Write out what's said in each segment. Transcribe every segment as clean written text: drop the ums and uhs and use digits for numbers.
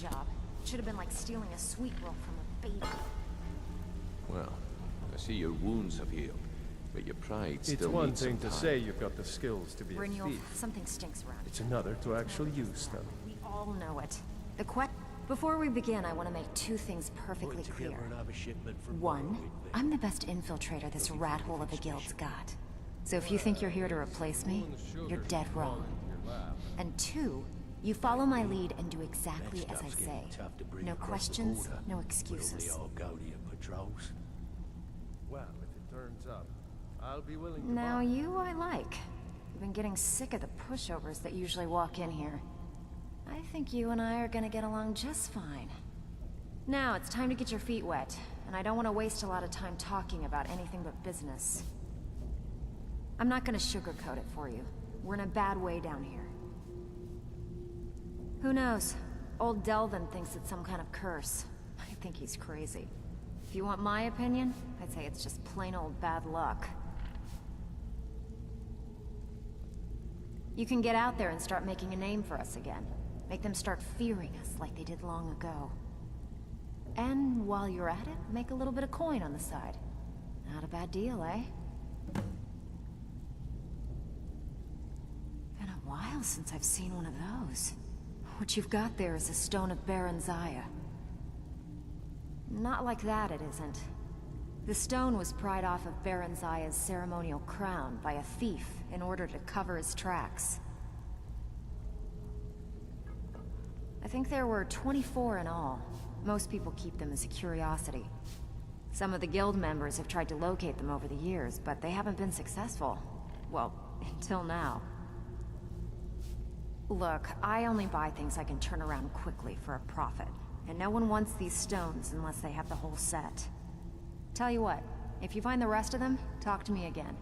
job. It should have been like stealing a sweet roll from a baby. Well, I see your wounds have healed, but your pride still It's one needs some thing to time. say you've got the skills to be a Brynjolf, thief. something stinks around. It's another to actually use them. We all know it. Before we begin, I want to make two things perfectly clear. One, I'm the best infiltrator this rat hole of a guild's got. So if you think you're here to replace me, you're dead wrong. And two, you follow my lead and do exactly as I say. No questions, no excuses. Well, if it turns up, I'll be willing to Now buy. you I like. I've been getting sick of the pushovers that usually walk in here. I think you and I are gonna get along just fine. Now it's time to get your feet wet, and I don't want to waste a lot of time talking about anything but business. I'm not gonna sugarcoat it for you. We're in a bad way down here. Who knows? Old Delvin thinks it's some kind of curse. I think he's crazy. If you want my opinion, I'd say it's just plain old bad luck. You can get out there and start making a name for us again. Make them start fearing us like they did long ago. And while you're at it, make a little bit of coin on the side. Not a bad deal, eh? Been a while since I've seen one of those. What you've got there is a stone of Baron Zaya. Not like that, it isn't. The stone was pried off of Baron Zaya's ceremonial crown by a thief in order to cover his tracks. I think there were 24 in all. Most people keep them as a curiosity. Some of the guild members have tried to locate them over the years, but they haven't been successful. Well, until now. Look, I only buy things I can turn around quickly for a profit. And no one wants these stones unless they have the whole set. Tell you what, if you find the rest of them, talk to me again.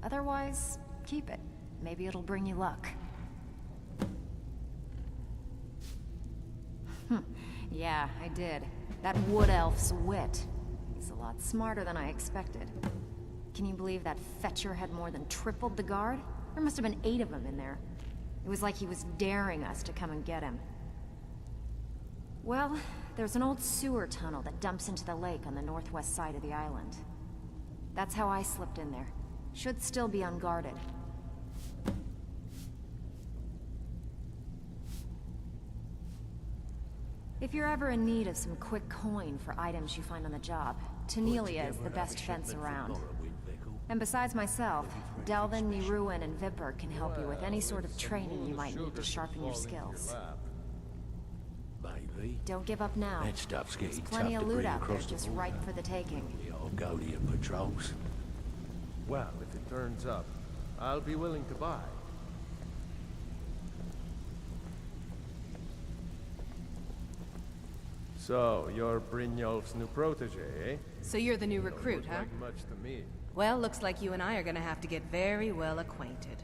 Otherwise, keep it. Maybe it'll bring you luck. Yeah, I did. That wood elf's wit. He's a lot smarter than I expected. Can you believe that fetcher had more than tripled the guard? There must have been 8 of them in there. It was like he was daring us to come and get him. Well, there's an old sewer tunnel that dumps into the lake on the northwest side of the island. That's how I slipped in there. Should still be unguarded. If you're ever in need of some quick coin for items you find on the job, Tanelia is the best fence around. And besides myself, Delvin, Niruin, and Vipper can help you with any sort of training you might need to sharpen your skills. Maybe. Don't give up now. That stuff's There's getting plenty tough of to loot bring out there across the just border. ripe for the taking. I'll go to your patrols. Well, if it turns up, I'll be willing to buy. So, you're Brynjolf's new protege, eh? So you're the new recruit, Look huh? like much to me. Well, looks like you and I are gonna have to get very well acquainted.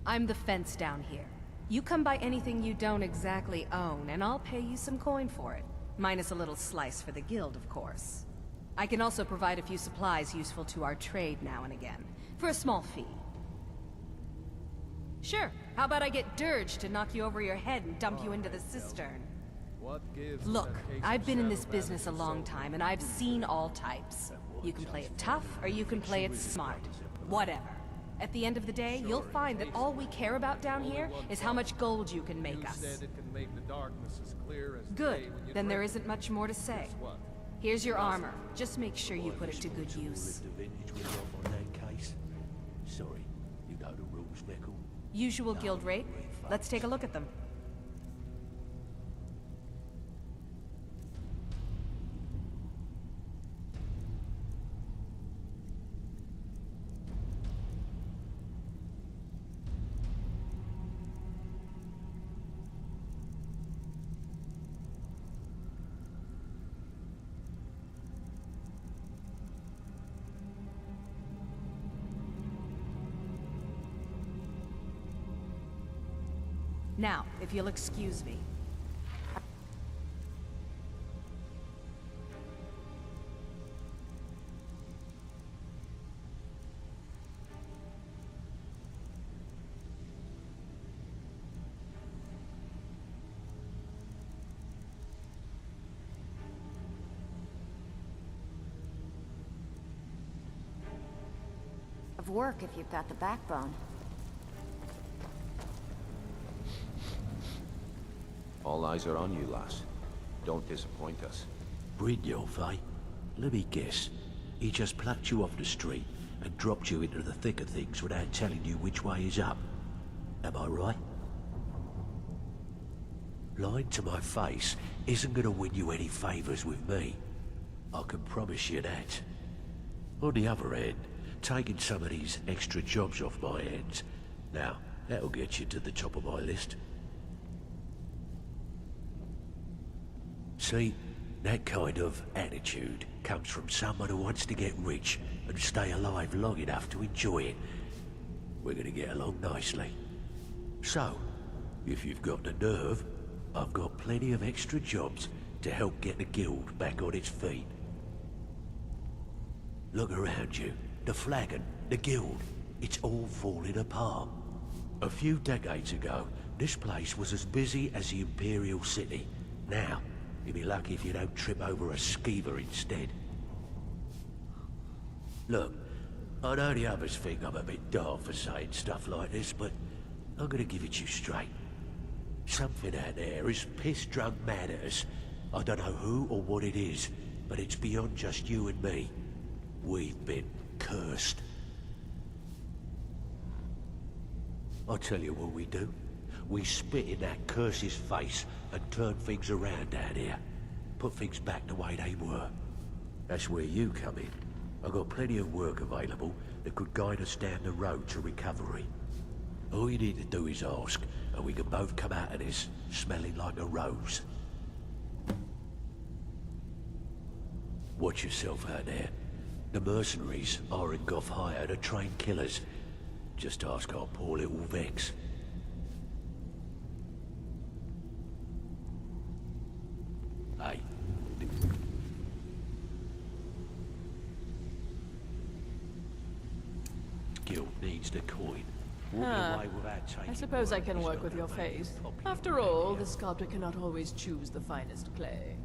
I'm the fence down here. You come by anything you don't exactly own, and I'll pay you some coin for it. Minus a little slice for the guild, of course. I can also provide a few supplies useful to our trade now and again, for a small fee. Sure, how about I get Dirge to knock you over your head and dump you into the cistern? What gives Look, that case I've of been in this saddlebags business a and long so time, and I've seen all types. You can play it tough, or you can play it smart. Whatever. At the end of the day, you'll find that all we care about down here is how much gold you can make You us. said it can make the darkness as clear as Good. day when you Then there drink. isn't much more to say. Guess what? Here's your armor. Just make sure you put it to good use. The vintage went off on that case. Sorry, you know the rules, Mickle. Usual guild rate. Let's take a look at them. Now, if you'll excuse me. work if you've got the backbone. All eyes are on you, lass. Don't disappoint us. Brynjolf, eh? Let me guess. He just plucked you off the street and dropped you into the thick of things without telling you which way is up. Am I right? Lying to my face isn't gonna win you any favors with me. I can promise you that. On the other hand, taking some of these extra jobs off my hands, now, that'll get you to the top of my list. See, that kind of attitude comes from someone who wants to get rich and stay alive long enough to enjoy it. We're gonna get along nicely. So, if you've got the nerve, I've got plenty of extra jobs to help get the guild back on its feet. Look around you. The flagon, the guild, it's all falling apart. A few decades ago, this place was as busy as the Imperial City. Now, you'll be lucky if you don't trip over a skeever instead. Look, I know the others think I'm a bit daft for saying stuff like this, but I'm gonna give it you straight. Something out there is piss-drunk mad at us. I don't know who or what it is, but it's beyond just you and me. We've been cursed. I'll tell you what we do. We spit in that curse's face and turn things around down here. Put things back the way they were. That's where you come in. I've got plenty of work available that could guide us down the road to recovery. All you need to do is ask, and we can both come out of this smelling like a rose. Watch yourself out there. The mercenaries are in Goth hire to train killers. Just ask our poor little Vex. Hey. Guild needs the coin. Walking away without taking I suppose I word can is work not with your gonna make face. it popular After all, around the here. sculptor cannot always choose the finest clay.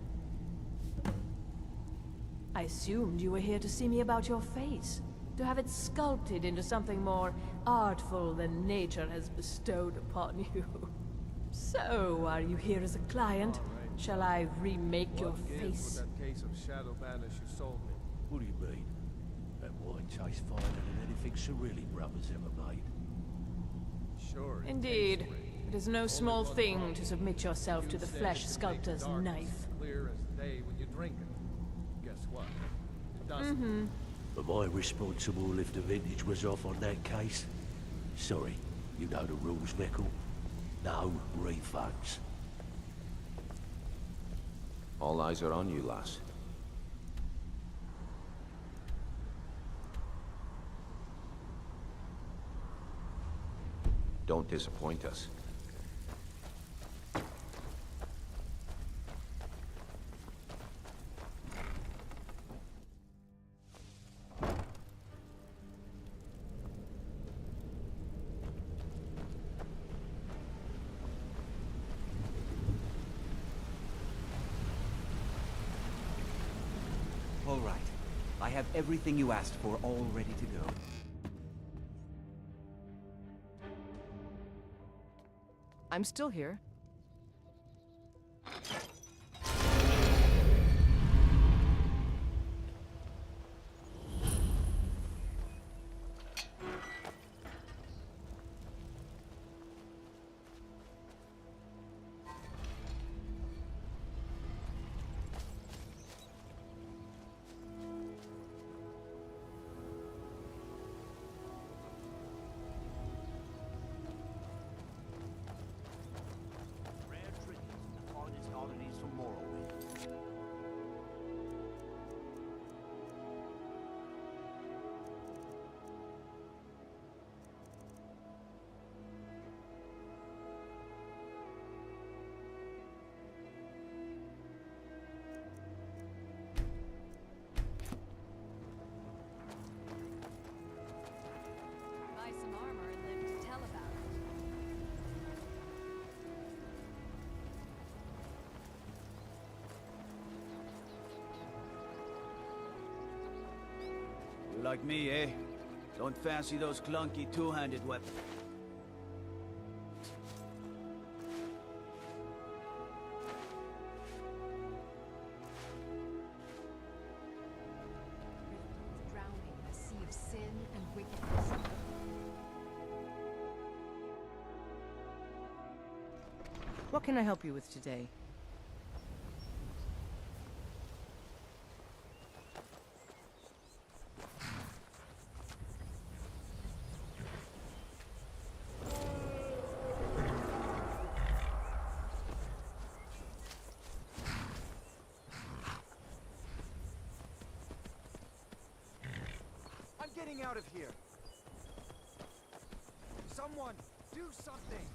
I assumed you were here to see me about your face. To have it sculpted into something more artful than nature has bestowed upon you. So, are you here as a client? Shall I remake your What gives face? with that case of shadow banish you sold me? What do you mean? That wine tastes finer than anything Cerilli brothers ever made. Sure. it Indeed. tastes great. It is no Only small one thing problem. to submit yourself to You the said flesh it can make the sculptor's darkness knife. Clear as day when you drink it. Guess what? It doesn't. Am I responsible if the vintage was off on that case? Sorry, you know the rules, Mickle. No refunds. All eyes are on you, lass. Don't disappoint us. All right. I have everything you asked for all ready to go. I'm still here. Rare tributes to the farthest colonies from Morrowind. Buy some armor and live to tell about it. You like me, eh? Don't fancy those clunky two-handed weapons. Drowning in a sea of sin and wickedness. What can I help you with today? I'm getting out of here. Someone, do something.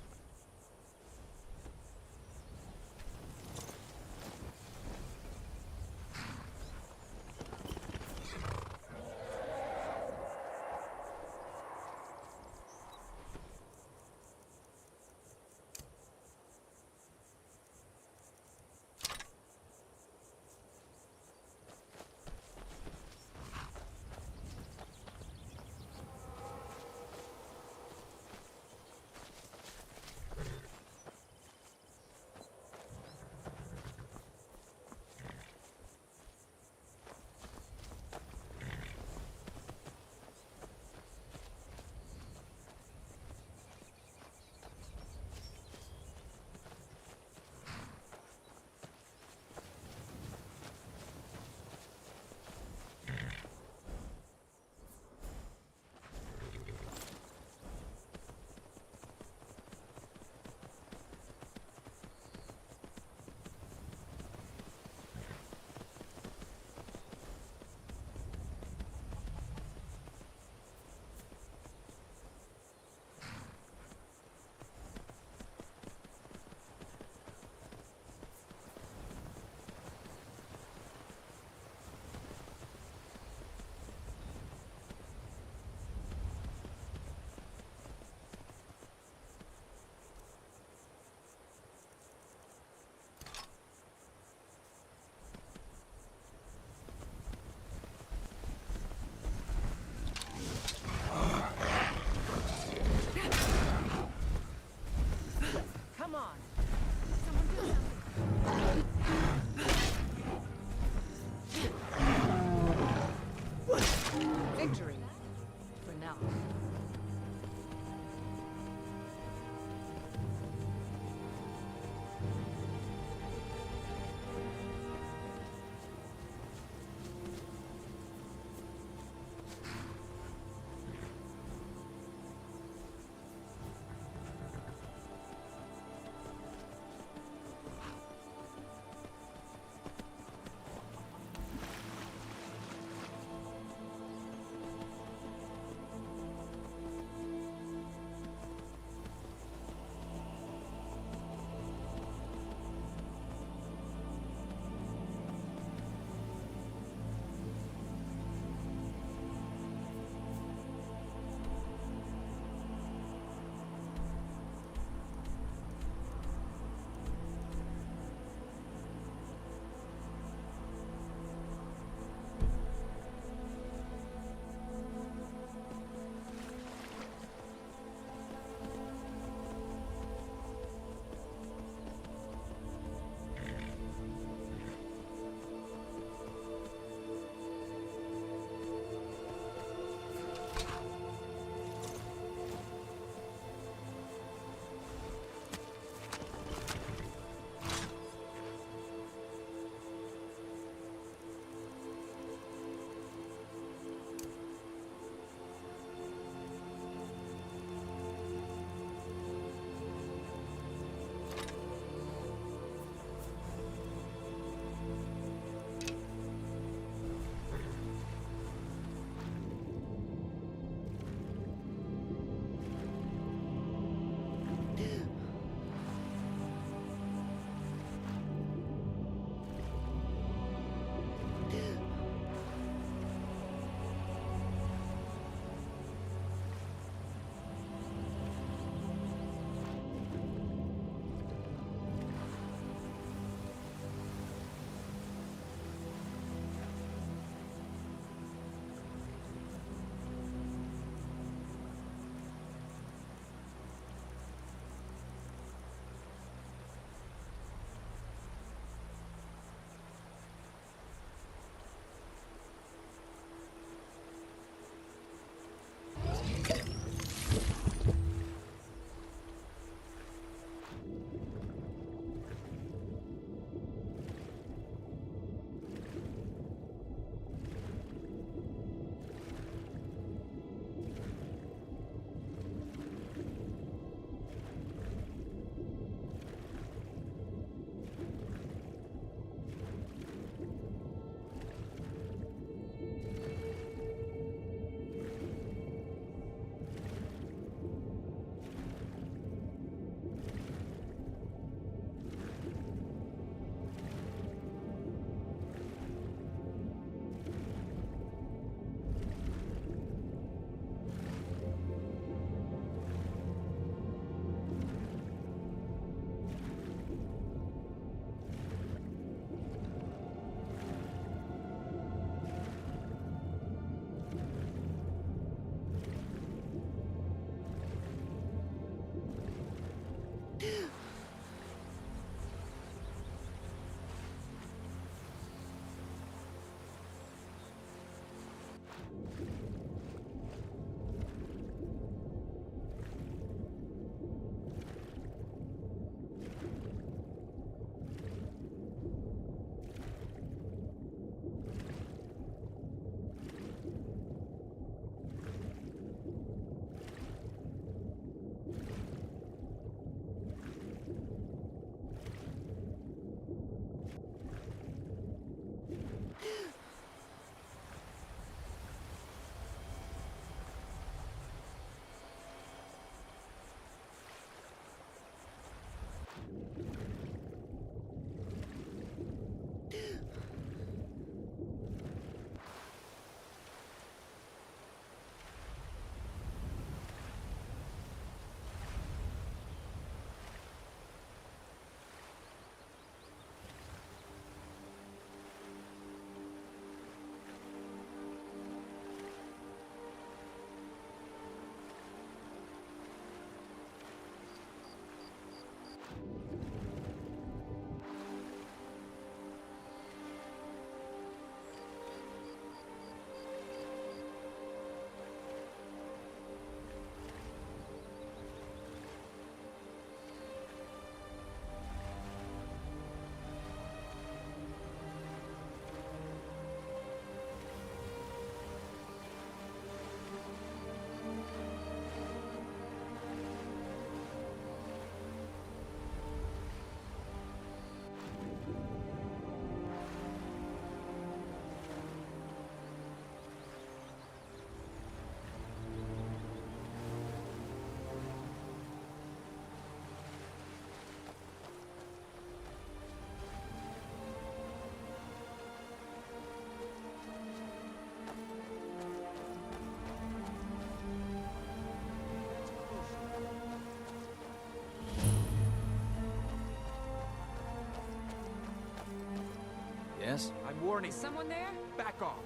Yes? I'm warning. Is someone there? Back off.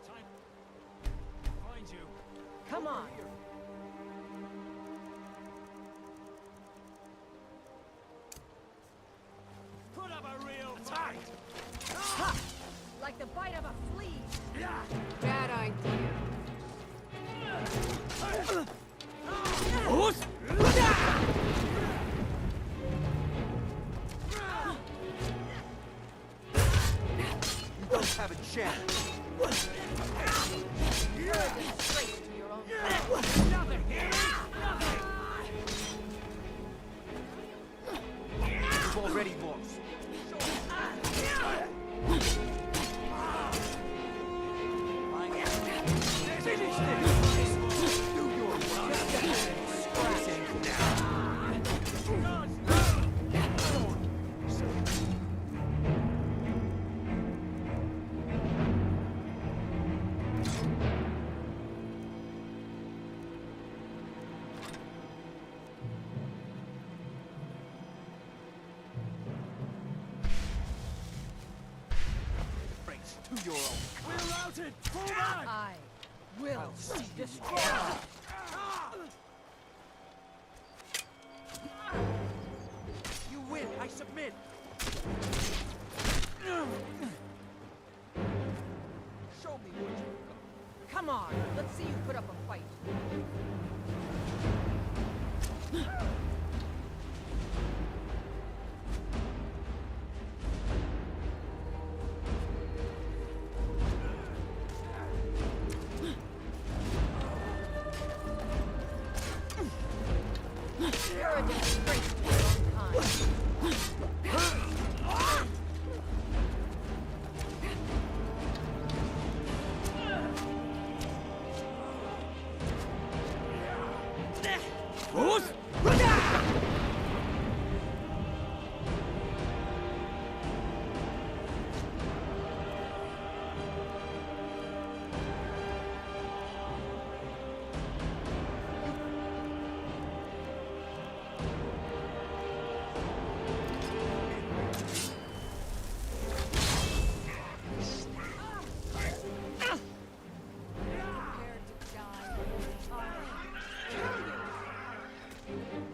Time. Find you. Come on. Put up a real fight. Like the bite of a flea. Bad idea. You don't have a chance. You're a disgrace to your own Nothing here. Nothing. You've already lost. Finish this! Do your work. To your own. We're routed. Fall back. I will destroy. You win. I submit. Show me what you got. Come on, let's see you put up a fight. You're a disgrace to your own kind.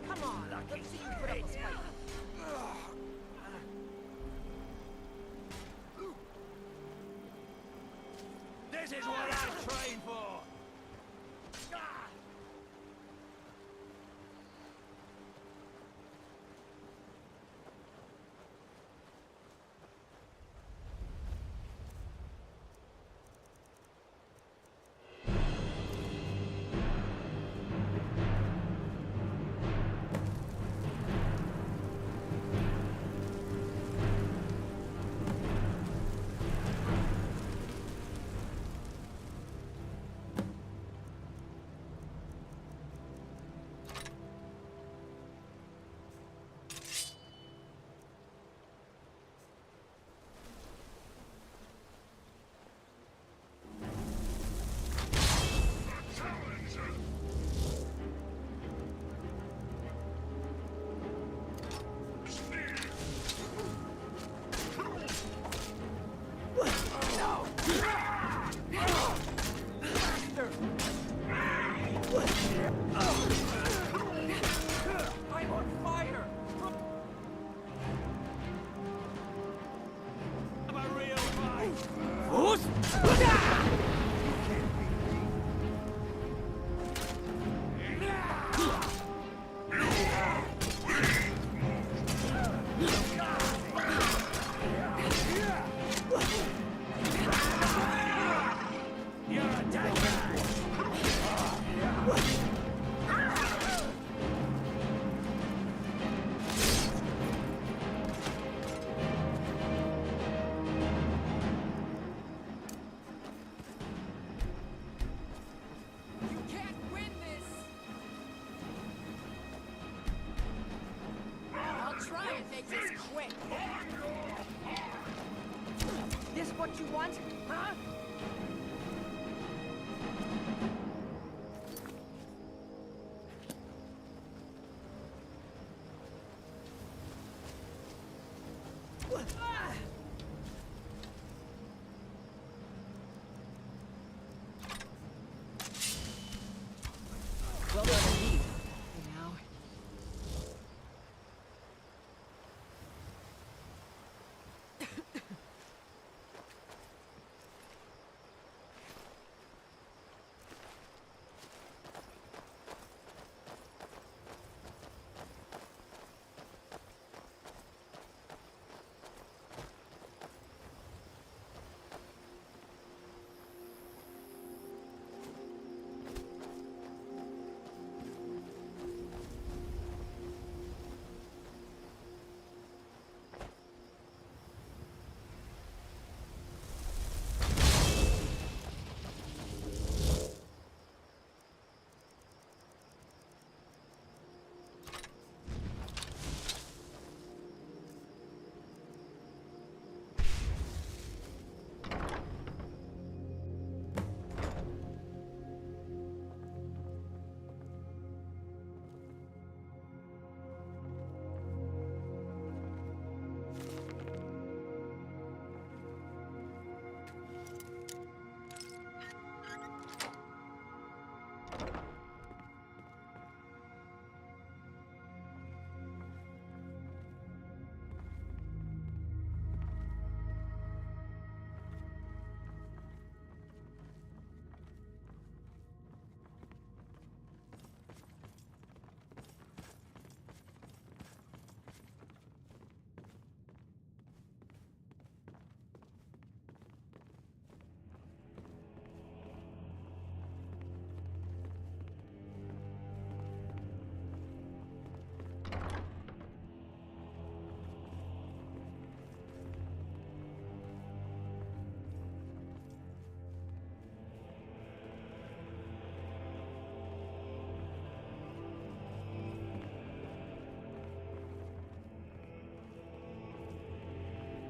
Come on, let's see you put up a fight. This is what I trained for. I'm on fire! Have a real fight. You're a dead man. You can't win this! I'll try and make this quick. This what you want, huh?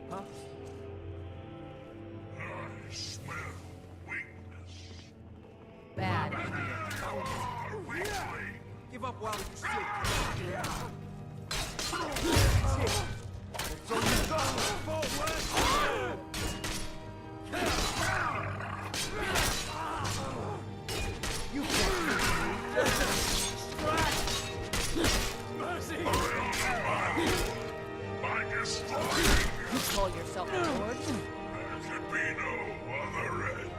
Huh? I smell weakness. Bad. Give up while you still can. So you go forward! You can't Mercy! By destroying You call yourself a lord? there could be no other end.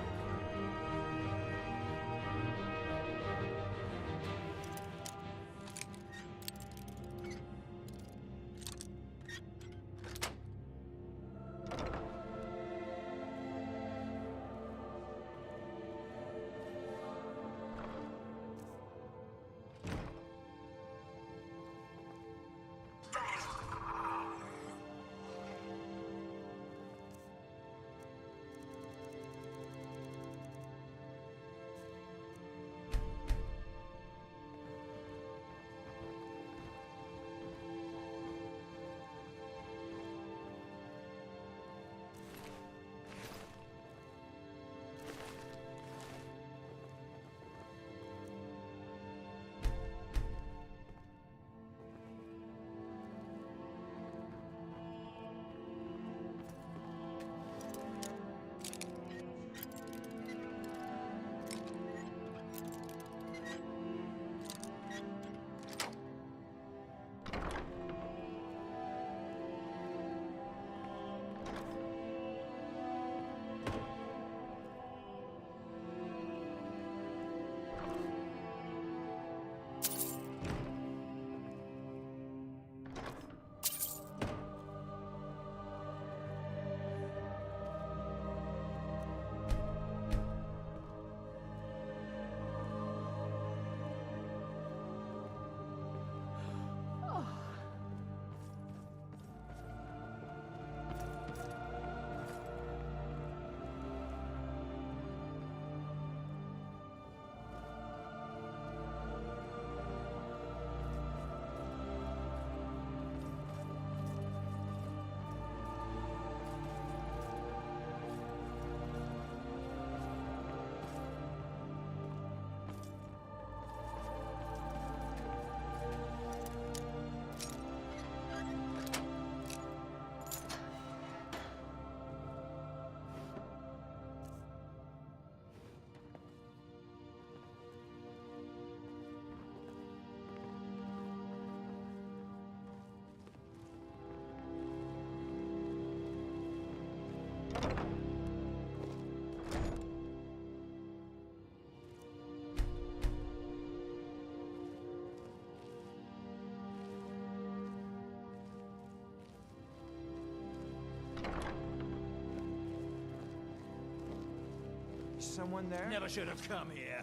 Someone there? Never should have come here.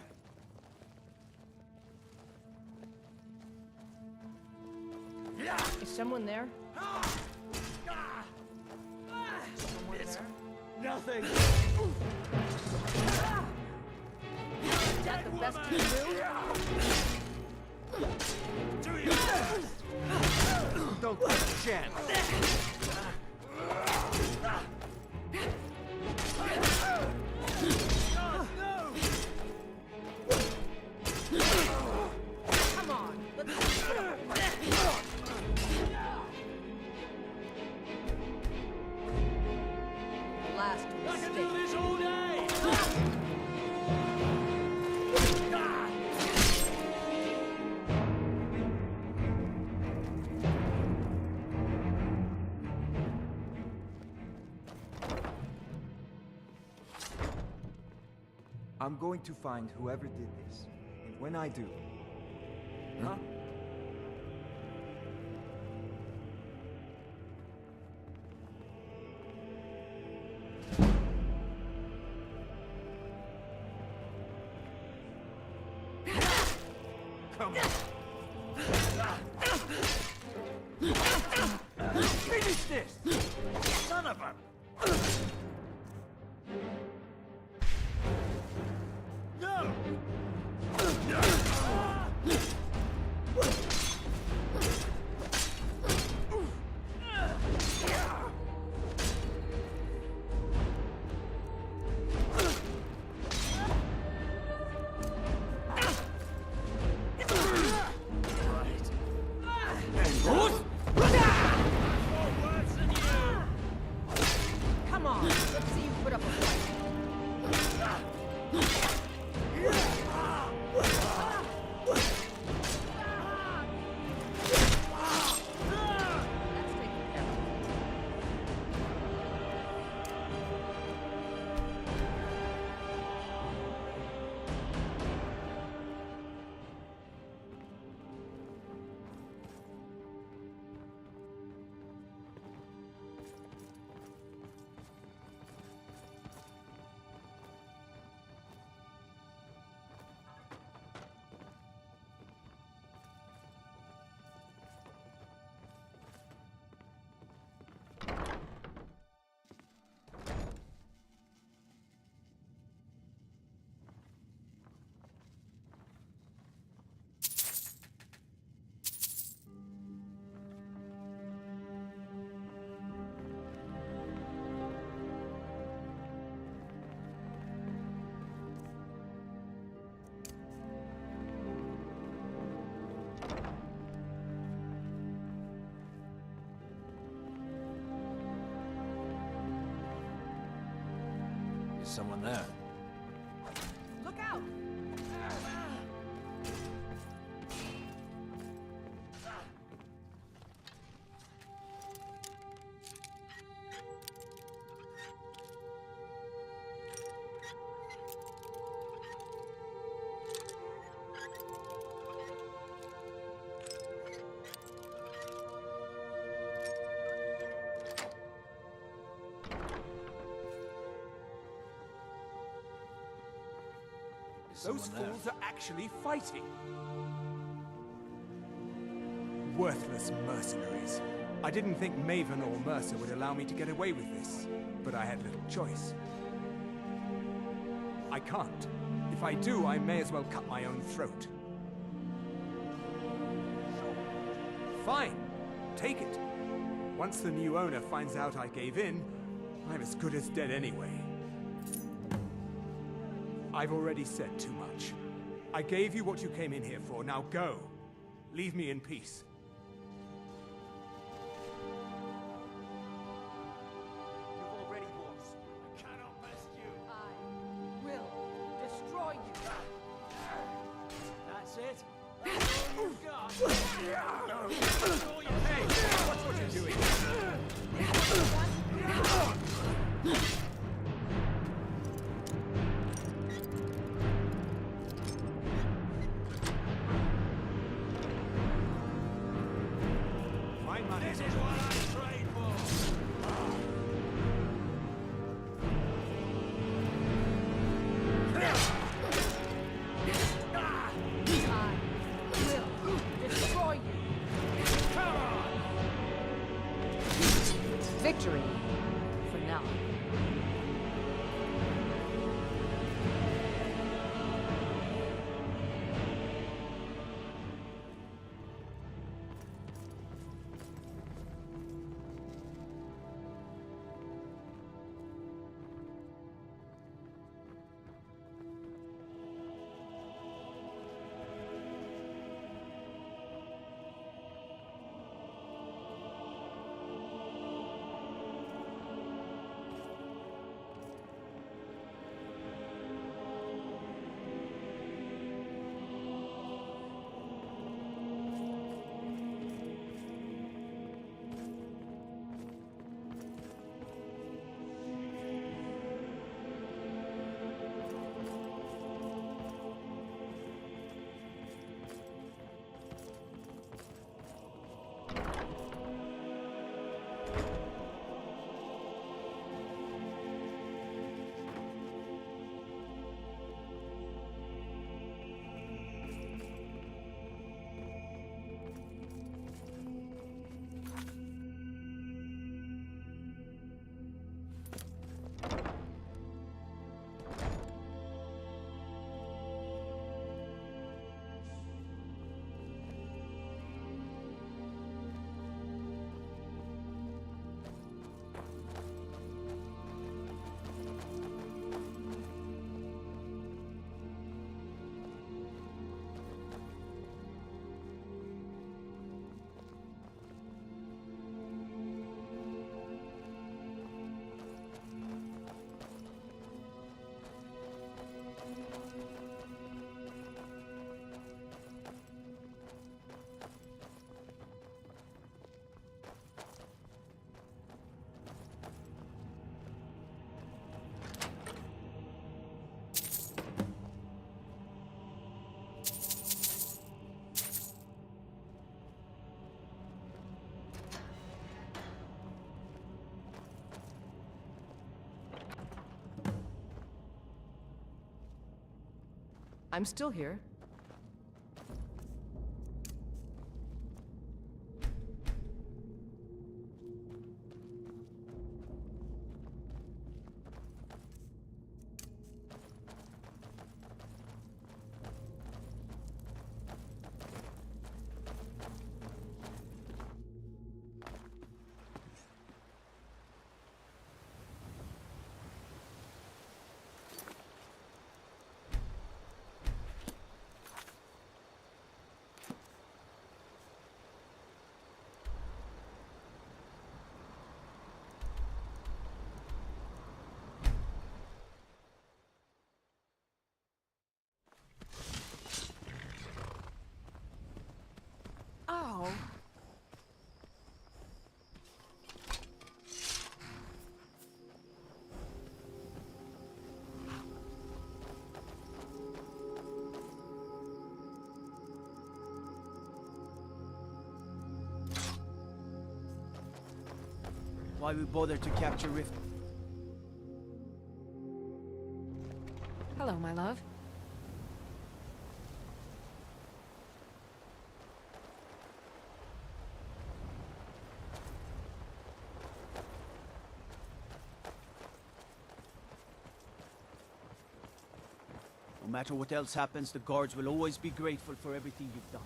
Is someone there? It's nothing. Is that the best you do? Do you? Don't take a chance. Come on, let's last I can do mistake. this all day. I'm going to find whoever did this. And when I do... Huh? Come on. Finish this! Son of a... No! someone there. Look out! Those fools are actually fighting. Worthless mercenaries. I didn't think Maven or Mercer would allow me to get away with this, but I had little choice. I can't. If I do, I may as well cut my own throat. Fine. Take it. Once the new owner finds out I gave in, I'm as good as dead anyway. I've already said too much. I gave you what you came in here for. Now go. Leave me in peace. You've already lost. I cannot best you. I will destroy you. That's it. That's all you've got. Hey, watch what you're doing. My money. This is what I trade for. I will destroy you. Come on. Victory. For now. I'm still here. why we bother to capture Rift. Hello, my love. No matter what else happens, the guards will always be grateful for everything you've done.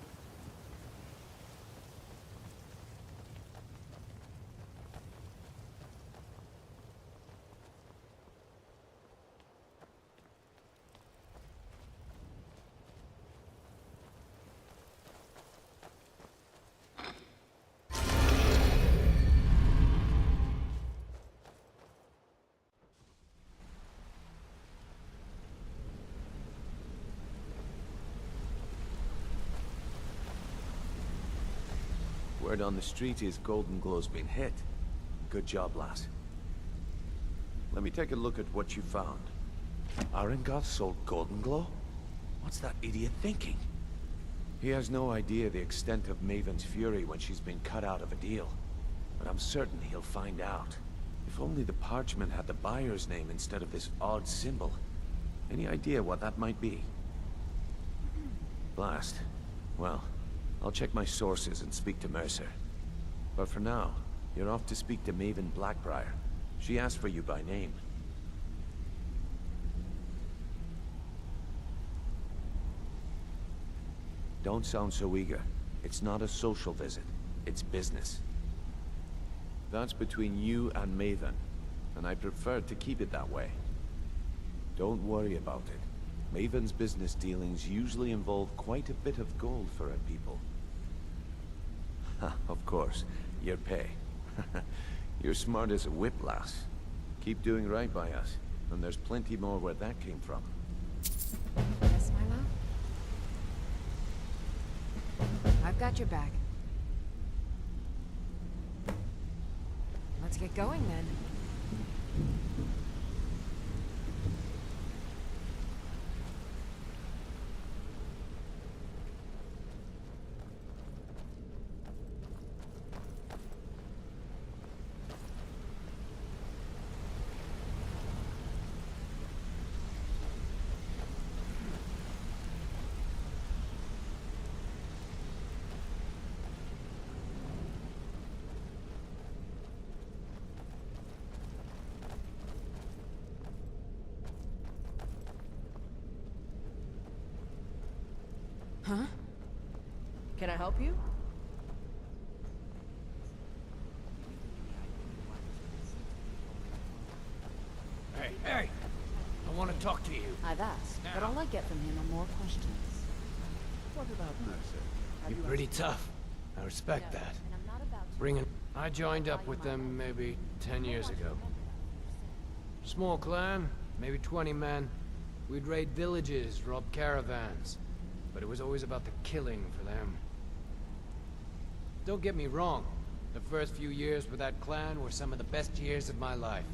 Word on the street is Golden Glow's been hit. Good job, lass. Let me take a look at what you found. Arengoth sold Golden Glow? What's that idiot thinking? He has no idea the extent of Maven's fury when she's been cut out of a deal. But I'm certain he'll find out. If only the parchment had the buyer's name instead of this odd symbol. Any idea what that might be? Blast. Well, I'll check my sources and speak to Mercer. But for now, you're off to speak to Maven Blackbriar. She asked for you by name. Don't sound so eager. It's not a social visit. It's business. That's between you and Maven, and I prefer to keep it that way. Don't worry about it. Maven's business dealings usually involve quite a bit of gold for her people. Of course, your pay. You're smart as a whip, lass. Keep doing right by us, and there's plenty more where that came from. Yes, my love? I've got your back. Let's get going then. Huh? Can I help you? Hey, hey! I want to talk to you. I've asked, but all I get from him are more questions. What about Mercer? You're pretty tough. I respect that. Bringing... I joined up with them maybe 10 years ago. Small clan, maybe 20 men. We'd raid villages, rob caravans. But it was always about the killing for them. Don't get me wrong. The first few years with that clan were some of the best years of my life.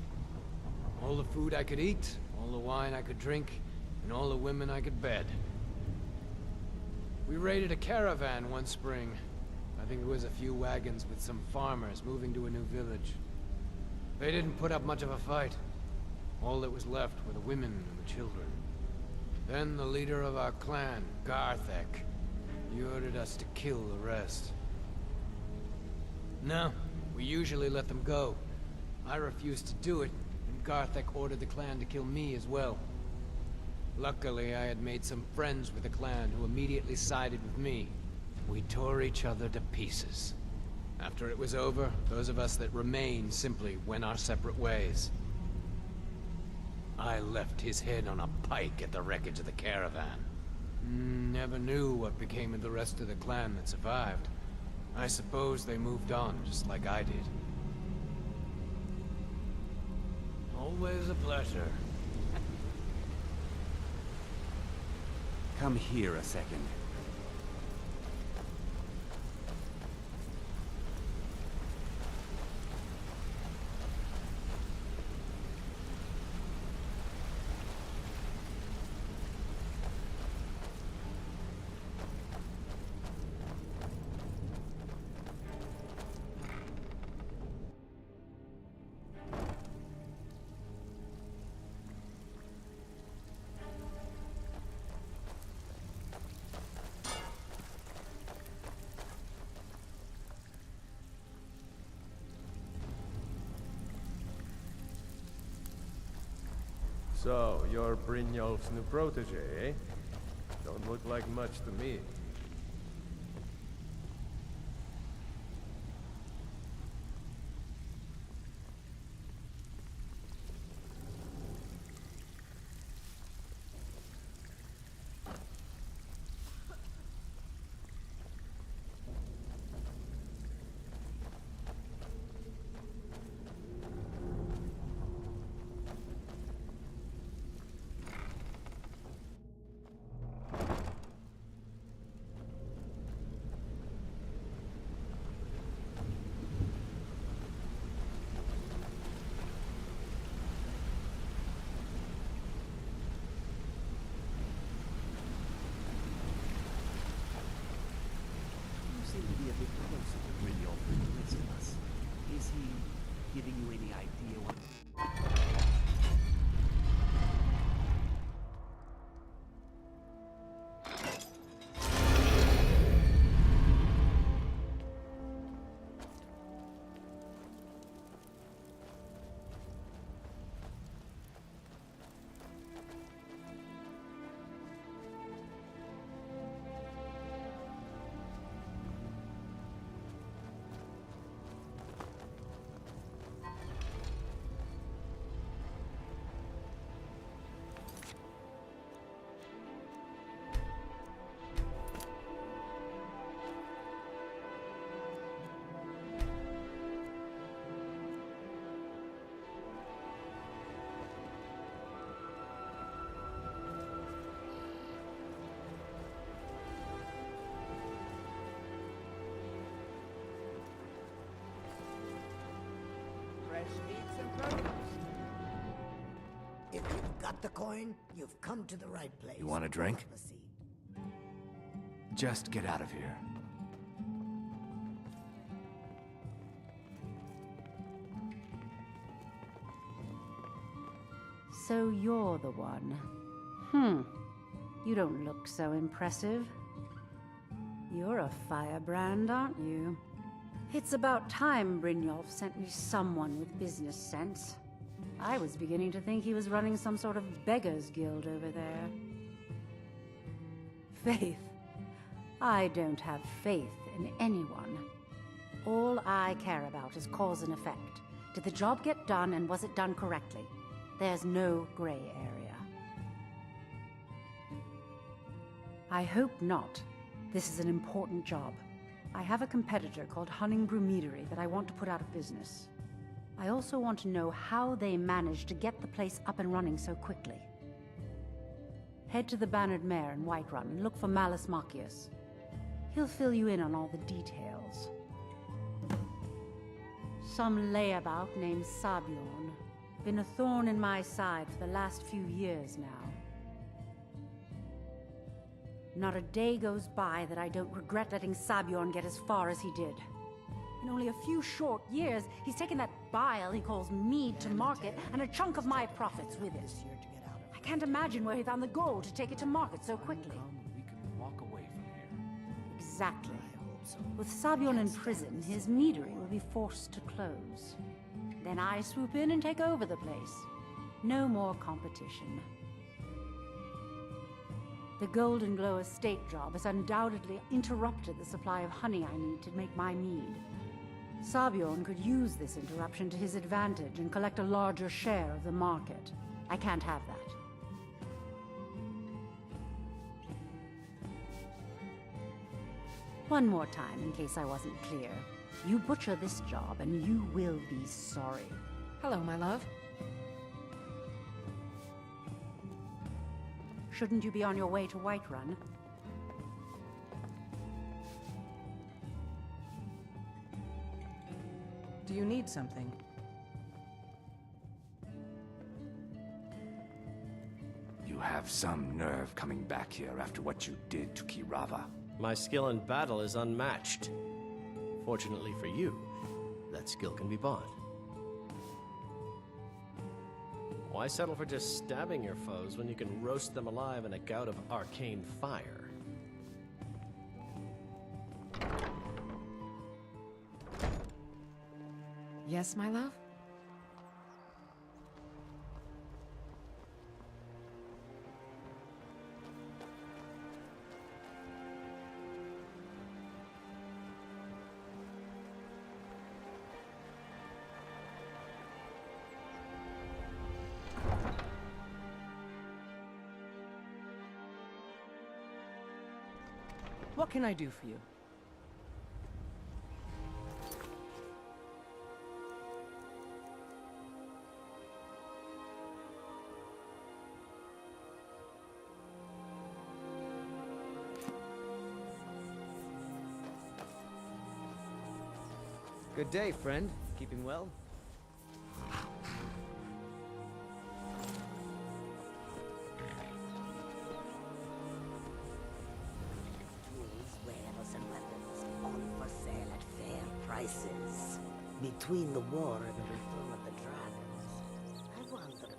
All the food I could eat, all the wine I could drink, and all the women I could bed. We raided a caravan one spring. I think it was a few wagons with some farmers moving to a new village. They didn't put up much of a fight. All that was left were the women and the children. Then the leader of our clan, Garthek, he ordered us to kill the rest. No, we usually let them go. I refused to do it, and Garthek ordered the clan to kill me as well. Luckily, I had made some friends with the clan who immediately sided with me. We tore each other to pieces. After it was over, those of us that remained simply went our separate ways. I left his head on a pike at the wreckage of the caravan. Never knew what became of the rest of the clan that survived. I suppose they moved on, just like I did. Always a pleasure. Come here a second. So, you're Brynjolf's new protege, eh? Don't look like much to me. Seem to be a bit closer to Brynjolf than the rest of us. Is he giving you any idea what... If you've got the coin, you've come to the right place. You want a drink? Just get out of here. So you're the one. You don't look so impressive. You're a firebrand, aren't you? It's about time Brynjolf sent me someone with business sense. I was beginning to think he was running some sort of beggars guild over there. Faith. I don't have faith in anyone. All I care about is cause and effect. Did the job get done, and was it done correctly? There's no gray area. I hope not. This is an important job. I have a competitor called Hunningbrew Meadery that I want to put out of business. I also want to know how they managed to get the place up and running so quickly. Head to the Bannered Mare in Whiterun and look for Malus Machius. He'll fill you in on all the details. Some layabout named Sabiorn. Been a thorn in my side for the last few years now. Not a day goes by that I don't regret letting Sabiorn get as far as he did. In only a few short years, he's taken that bile he calls mead to market, and a chunk of my profits with it. I can't imagine where he found the gold to take it to market so quickly. We can walk away from here. Exactly. With Sabiorn in prison, his meadery will be forced to close. Then I swoop in and take over the place. No more competition. The Golden Glow estate job has undoubtedly interrupted the supply of honey I need to make my mead. Sabiorn could use this interruption to his advantage and collect a larger share of the market. I can't have that. One more time, in case I wasn't clear. You butcher this job, and you will be sorry. Hello, my love. Shouldn't you be on your way to Whiterun? Do you need something? You have some nerve coming back here after what you did to Kirava. My skill in battle is unmatched. Fortunately for you, that skill can be bought. Why settle for just stabbing your foes when you can roast them alive in a gout of arcane fire? Yes, my love? What can I do for you? Good day, friend. Keeping well? Tools, wares, and weapons, all for sale at fair prices. Between the war and the return of the dragons, I wonder if...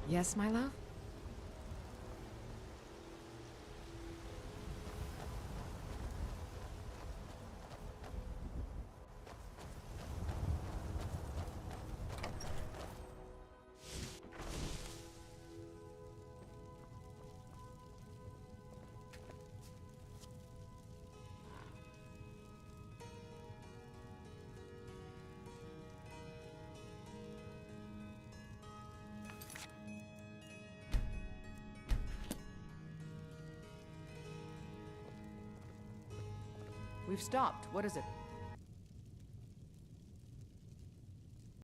Yes, my love? We've stopped. What is it?